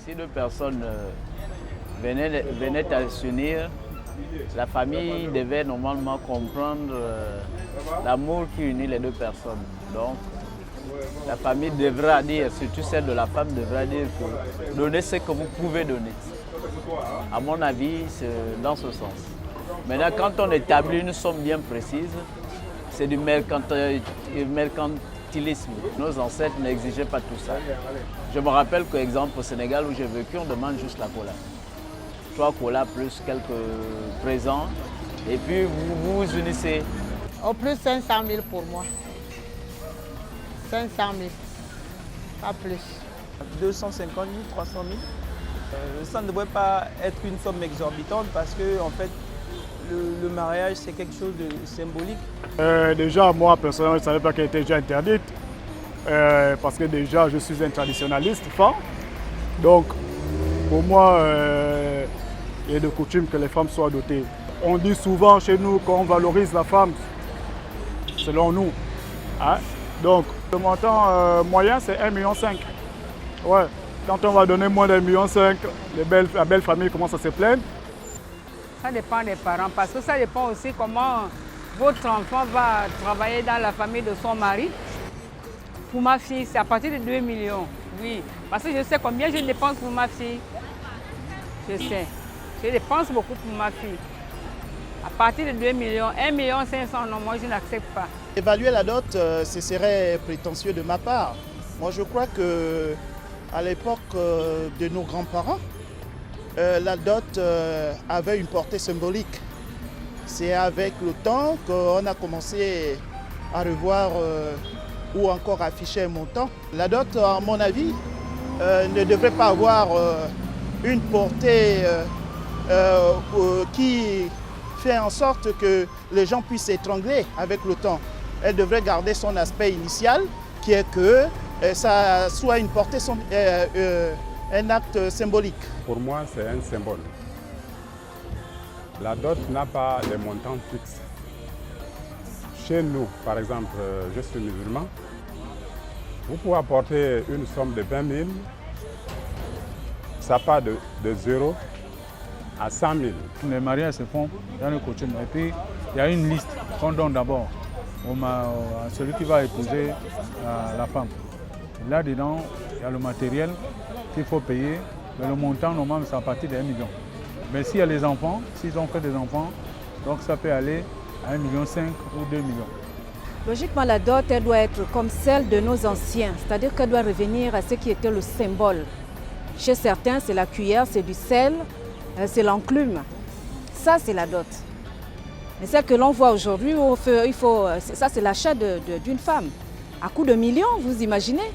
Si deux personnes venaient à s'unir, la famille devait normalement comprendre l'amour qui unit les deux personnes. Donc, la famille devra dire, surtout celle de la femme, devra dire que donnez ce que vous pouvez donner. À mon avis, c'est dans ce sens. Maintenant, quand on établit une somme bien précise, c'est du mercantilisme. Nos ancêtres n'exigeaient pas tout ça. Je me rappelle qu'au exemple au Sénégal où j'ai vécu, on demande juste la cola. 3 colas plus quelques présents. Et puis vous vous unissez. Au plus 500 000 pour moi. 500 000, pas plus. 250 000, 300 000. Ça ne devrait pas être une somme exorbitante parce que en fait, le mariage c'est quelque chose de symbolique. Déjà, moi personnellement, je ne savais pas qu'elle était déjà interdite parce que déjà je suis un traditionnaliste fort. Donc pour moi, il est de coutume que les femmes soient dotées. On dit souvent chez nous qu'on valorise la femme, selon nous. Hein? Donc le montant moyen c'est 1,5 million. Ouais. Quand on va donner moins d'1,5 million, la belle famille commence à se plaindre. Ça dépend des parents parce que ça dépend aussi comment votre enfant va travailler dans la famille de son mari. Pour ma fille, c'est à partir de 2 millions. Oui, parce que je sais combien je dépense pour ma fille. Je sais. Je dépense beaucoup pour ma fille. À partir de 2 millions, 1,5 million, non, moi je n'accepte pas. Évaluer la dot, ce serait prétentieux de ma part. Moi je crois qu'à l'époque de nos grands-parents, la dot avait une portée symbolique. C'est avec le temps qu'on a commencé à revoir ou encore afficher un montant. La dot, à mon avis, ne devrait pas avoir une portée qui fait en sorte que les gens puissent s'étrangler avec le temps. Elle devrait garder son aspect initial, qui est que ça soit une portée, un acte symbolique. Pour moi, c'est un symbole. La dot n'a pas de montant fixe. Chez nous, par exemple, je suis musulman, vous pouvez apporter une somme de 20 000, ça part de 0 à 100 000. Les mariages se font dans le coutume. Et puis, il y a une liste qu'on donne d'abord à celui qui va épouser la femme. Là-dedans, il y a le matériel qu'il faut payer, mais le montant normal, c'est à partir de 1 million. Mais s'il y a les enfants, s'ils ont fait des enfants, donc ça peut aller à 1,5 million ou 2 millions. Logiquement, la dot, elle doit être comme celle de nos anciens, c'est-à-dire qu'elle doit revenir à ce qui était le symbole. Chez certains, c'est la cuillère, c'est du sel, c'est l'enclume. Ça, c'est la dot. Mais celle que l'on voit aujourd'hui, ça, c'est l'achat d'une femme. À coût de millions, vous imaginez?